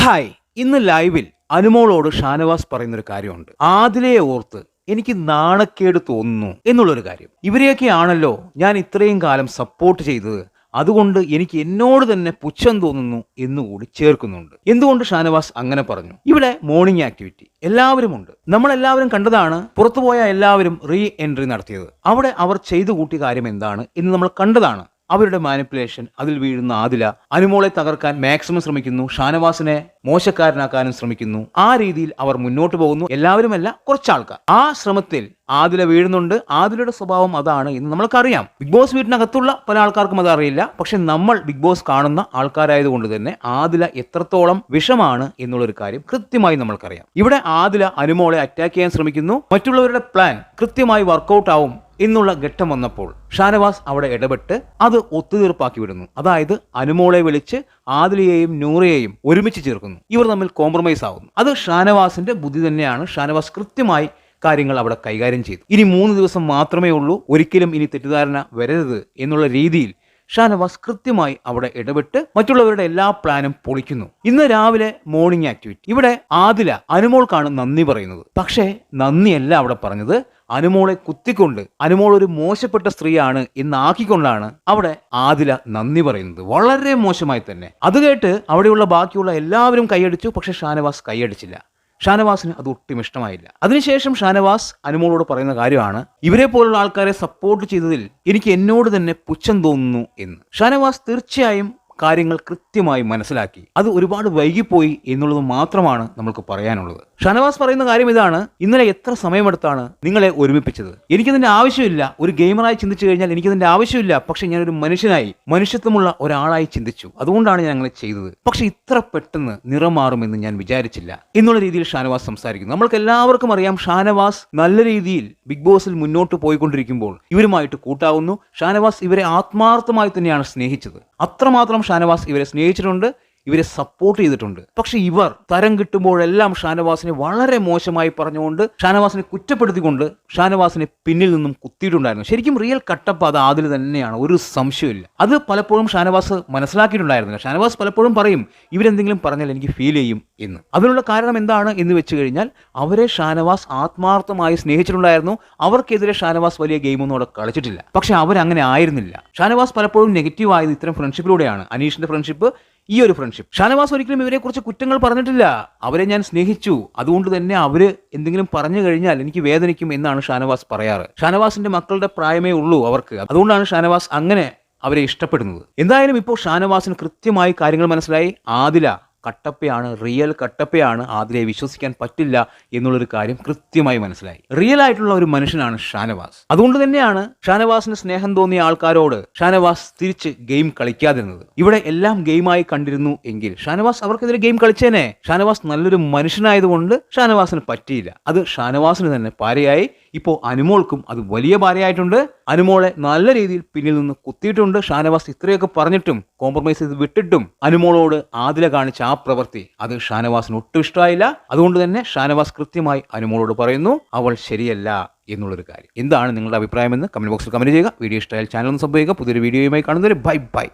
Hi, ഇന്ന് ലൈവിൽ അനുമോളോട് ഷാനവാസ് പറയുന്നൊരു കാര്യമുണ്ട്. ആദിലയെ ഓർത്ത് എനിക്ക് നാണക്കേട് തോന്നുന്നു എന്നുള്ളൊരു കാര്യം. ഇവരെയൊക്കെയാണല്ലോ ഞാൻ ഇത്രയും കാലം സപ്പോർട്ട് ചെയ്തത്, അതുകൊണ്ട് എനിക്ക് എന്നോട് തന്നെ പുച്ഛം തോന്നുന്നു എന്നുകൂടി ചേർക്കുന്നുണ്ട്. എന്തുകൊണ്ട് ഷാനവാസ് അങ്ങനെ പറഞ്ഞു? ഇവിടെ മോർണിംഗ് ആക്ടിവിറ്റി എല്ലാവരുമുണ്ട്. നമ്മളെല്ലാവരും കണ്ടതാണ്. പുറത്തുപോയ എല്ലാവരും റീ എൻട്രി നടത്തിയത്. അവിടെ അവർ ചെയ്തു കൂട്ടിയ കാര്യം എന്താണ് എന്ന് നമ്മൾ കണ്ടതാണ്. അവരുടെ മാനിപ്പുലേഷൻ, അതിൽ വീഴുന്ന ആദില അനുമോളെ തകർക്കാൻ മാക്സിമം ശ്രമിക്കുന്നു, ഷാനവാസിനെ മോശക്കാരനാക്കാനും ശ്രമിക്കുന്നു. ആ രീതിയിൽ അവർ മുന്നോട്ട് പോകുന്നു. എല്ലാവരുമല്ല, കുറച്ചാൾക്കാർ. ആ ശ്രമത്തിൽ ആദില വീഴുന്നുണ്ട്. ആദിലയുടെ സ്വഭാവം അതാണ് എന്ന് നമ്മൾക്കറിയാം. ബിഗ് ബോസ് വീട്ടിനകത്തുള്ള പല ആൾക്കാർക്കും അത് അറിയില്ല. പക്ഷെ നമ്മൾ ബിഗ് ബോസ് കാണുന്ന ആൾക്കാരായതുകൊണ്ട് തന്നെ ആദില എത്രത്തോളം വിഷമാണ് എന്നുള്ളൊരു കാര്യം കൃത്യമായി നമ്മൾക്കറിയാം. ഇവിടെ ആദില അനുമോളെ അറ്റാക്ക് ചെയ്യാൻ ശ്രമിക്കുന്നു. മറ്റുള്ളവരുടെ പ്ലാൻ കൃത്യമായി വർക്കൗട്ട് ആവും എന്നുള്ള ഘട്ടം വന്നപ്പോൾ ഷാനവാസ് അവിടെ ഇടപെട്ട് അത് ഒത്തുതീർപ്പാക്കി വിടുന്നു. അതായത് അനുമോളെ വിളിച്ച് ആദിലയെയും നൂറയെയും ഒരുമിച്ച് ചേർക്കുന്നു. ഇവർ തമ്മിൽ കോംപ്രമൈസ് ആവുന്നു. അത് ഷാനവാസിന്റെ ബുദ്ധി തന്നെയാണ്. ഷാനവാസ് കൃത്യമായി കാര്യങ്ങൾ അവിടെ കൈകാര്യം ചെയ്തു. ഇനി 3 ദിവസം മാത്രമേ ഉള്ളൂ, ഒരിക്കലും ഇനി തെറ്റിദ്ധാരണ വരരുത് എന്നുള്ള രീതിയിൽ ഷാനവാസ് കൃത്യമായി അവിടെ ഇടപെട്ട് മറ്റുള്ളവരുടെ എല്ലാ പ്ലാനും പൊളിക്കുന്നു. ഇന്ന് രാവിലെ മോർണിംഗ് ആക്ടിവിറ്റി. ഇവിടെ ആദില അനുമോൾക്കാണ് നന്ദി പറയുന്നത്. പക്ഷേ നന്ദിയല്ല അവിടെ പറഞ്ഞത്. അനുമോളെ കുത്തിക്കൊണ്ട് അനുമോൾ ഒരു മോശപ്പെട്ട സ്ത്രീയാണ് എന്നാക്കിക്കൊണ്ടാണ് അവിടെ ആദില നന്ദി പറയുന്നത്. വളരെ മോശമായി തന്നെ. അത് കേട്ട് അവിടെയുള്ള ബാക്കിയുള്ള എല്ലാവരും കൈയടിച്ചു. പക്ഷെ ഷാനവാസ് കൈയടിച്ചില്ല. ഷാനവാസിന് അത് ഒട്ടും ഇഷ്ടമായില്ല. അതിനുശേഷം ഷാനവാസ് അനുമോളോട് പറയുന്ന കാര്യമാണ്, ഇവരെ പോലുള്ള ആൾക്കാരെ സപ്പോർട്ട് ചെയ്തതിൽ എനിക്ക് എന്നോട് തന്നെ പുച്ഛം തോന്നുന്നു എന്ന്. ഷാനവാസ് തീർച്ചയായും കാര്യങ്ങൾ കൃത്യമായി മനസ്സിലാക്കി. അത് ഒരുപാട് വൈകിപ്പോയി എന്നുള്ളത് മാത്രമാണ് നമുക്ക് പറയാനുള്ളത്. ഷാനവാസ് പറയുന്ന കാര്യം ഇതാണ്: ഇന്നലെ എത്ര സമയമെടുത്താണ് നിങ്ങളെ ഒരുമിപ്പിച്ചത്? എനിക്കതിന്റെ ആവശ്യമില്ല. ഒരു ഗെയിമറായി ചിന്തിച്ചു കഴിഞ്ഞാൽ എനിക്കതിന്റെ ആവശ്യമില്ല. പക്ഷെ ഞാനൊരു മനുഷ്യനായി, മനുഷ്യത്വമുള്ള ഒരാളായി ചിന്തിച്ചു. അതുകൊണ്ടാണ് ഞാൻ അങ്ങനെ ചെയ്തത്. പക്ഷെ ഇത്ര പെട്ടെന്ന് നിറം മാറുമെന്ന് ഞാൻ വിചാരിച്ചില്ല എന്നുള്ള രീതിയിൽ ഷാനവാസ് സംസാരിക്കുന്നു. നമ്മൾക്ക് എല്ലാവർക്കും അറിയാം, ഷാനവാസ് നല്ല രീതിയിൽ ബിഗ് ബോസിൽ മുന്നോട്ട് പോയിക്കൊണ്ടിരിക്കുമ്പോൾ ഇവരുമായിട്ട് കൂട്ടാവുന്നു. ഷാനവാസ് ഇവരെ ആത്മാർത്ഥമായി തന്നെയാണ് സ്നേഹിച്ചത്. അത്രമാത്രം ഷാനവാസ് ഇവരെ സ്നേഹിച്ചിട്ടുണ്ട്, ഇവരെ സപ്പോർട്ട് ചെയ്തിട്ടുണ്ട്. പക്ഷെ ഇവർ തരം കിട്ടുമ്പോഴെല്ലാം ഷാനവാസിനെ വളരെ മോശമായി പറഞ്ഞുകൊണ്ട്, ഷാനവാസിനെ കുറ്റപ്പെടുത്തിക്കൊണ്ട് ഷാനവാസിനെ പിന്നിൽ നിന്നും കുത്തിയിട്ടുണ്ടായിരുന്നു. ശരിക്കും റിയൽ കട്ടപ്പ് അത് ആദില തന്നെയാണ്, ഒരു സംശയമില്ല. അത് പലപ്പോഴും ഷാനവാസ് മനസ്സിലാക്കിയിട്ടുണ്ടായിരുന്നില്ല. ഷാനവാസ് പലപ്പോഴും പറയും, ഇവരെന്തെങ്കിലും പറഞ്ഞാൽ എനിക്ക് ഫീൽ ചെയ്യും എന്ന്. അതിനുള്ള കാരണം എന്താണ് എന്ന് വെച്ച് കഴിഞ്ഞാൽ, അവരെ ഷാനവാസ് ആത്മാർത്ഥമായി സ്നേഹിച്ചിട്ടുണ്ടായിരുന്നു. അവർക്കെതിരെ ഷാനവാസ് വലിയ ഗെയിമൊന്നും അവിടെ കളിച്ചിട്ടില്ല. പക്ഷെ അവരങ്ങനെ ആയിരുന്നില്ല. ഷാനവാസ് പലപ്പോഴും നെഗറ്റീവ് ആയത് ഇത്തരം ഫ്രണ്ട്ഷിപ്പിലൂടെയാണ്. അനീഷിന്റെ ഫ്രണ്ട്ഷിപ്പ്, ഈ ഒരു ഫ്രണ്ട്ഷിപ്പ്. ഷാനവാസ് ഒരിക്കലും ഇവരെ കുറിച്ച് കുറ്റങ്ങൾ പറഞ്ഞിട്ടില്ല. അവരെ ഞാൻ സ്നേഹിച്ചു, അതുകൊണ്ട് തന്നെ അവര് എന്തെങ്കിലും പറഞ്ഞു കഴിഞ്ഞാൽ എനിക്ക് വേദനിക്കും എന്നാണ് ഷാനവാസ് പറയാറ്. ഷാനവാസിന്റെ മക്കളുടെ പ്രായമേ ഉള്ളൂ അവർക്ക്. അതുകൊണ്ടാണ് ഷാനവാസ് അങ്ങനെ അവരെ ഇഷ്ടപ്പെടുന്നത്. എന്തായാലും ഇപ്പോൾ ഷാനവാസിന് കൃത്യമായി കാര്യങ്ങൾ മനസ്സിലായി. ആദില കട്ടപ്പയാണ്, റിയൽ കട്ടപ്പയാണ്. ആദിലയെ വിശ്വസിക്കാൻ പറ്റില്ല എന്നുള്ളൊരു കാര്യം കൃത്യമായി മനസ്സിലായി. റിയൽ ആയിട്ടുള്ള ഒരു മനുഷ്യനാണ് ഷാനവാസ്. അതുകൊണ്ട് തന്നെയാണ് ഷാനവാസിന് സ്നേഹം തോന്നിയ ആൾക്കാരോട് ഷാനവാസ് തിരിച്ച് ഗെയിം കളിക്കാതിരുന്നത്. ഇവിടെ എല്ലാം ഗെയിമായി കണ്ടിരുന്നു എങ്കിൽ ഷാനവാസ് അവർക്കെതിരെ ഗെയിം കളിച്ചേനെ. ഷാനവാസ് നല്ലൊരു മനുഷ്യനായതുകൊണ്ട് ഷാനവാസിന് പറ്റിയില്ല. അത് ഷാനവാസിന് തന്നെ പാരയായി. ഇപ്പോൾ അനുമോൾക്കും അത് വലിയ ഭാര്യയായിട്ടുണ്ട്. അനുമോളെ നല്ല രീതിയിൽ പിന്നിൽ നിന്ന് കുത്തിയിട്ടുണ്ട്. ഷാനവാസ് ഇത്രയൊക്കെ പറഞ്ഞിട്ടും, കോംപ്രമൈസ് ചെയ്ത് വിട്ടിട്ടും അനുമോളോട് ആദില കാണിച്ച ആ പ്രവൃത്തി അത് ഷാനവാസിന് ഒട്ടും ഇഷ്ടമായില്ല. അതുകൊണ്ട് തന്നെ ഷാനവാസ് കൃത്യമായി അനുമോളോട് പറയുന്നു, അവൾ ശരിയല്ല എന്നുള്ളൊരു കാര്യം. എന്താണ് നിങ്ങളുടെ അഭിപ്രായമെന്ന് കമന്റ് ബോക്സിൽ കമന്റ് ചെയ്യുക. വീഡിയോ ഇഷ്ടമായാൽ ചാനൽ ഒന്ന് സബ്സ്ക്രൈബ് ചെയ്യുക. പുതിയൊരു വീഡിയോയുമായി കാണുന്നവരെ ബൈ ബൈ.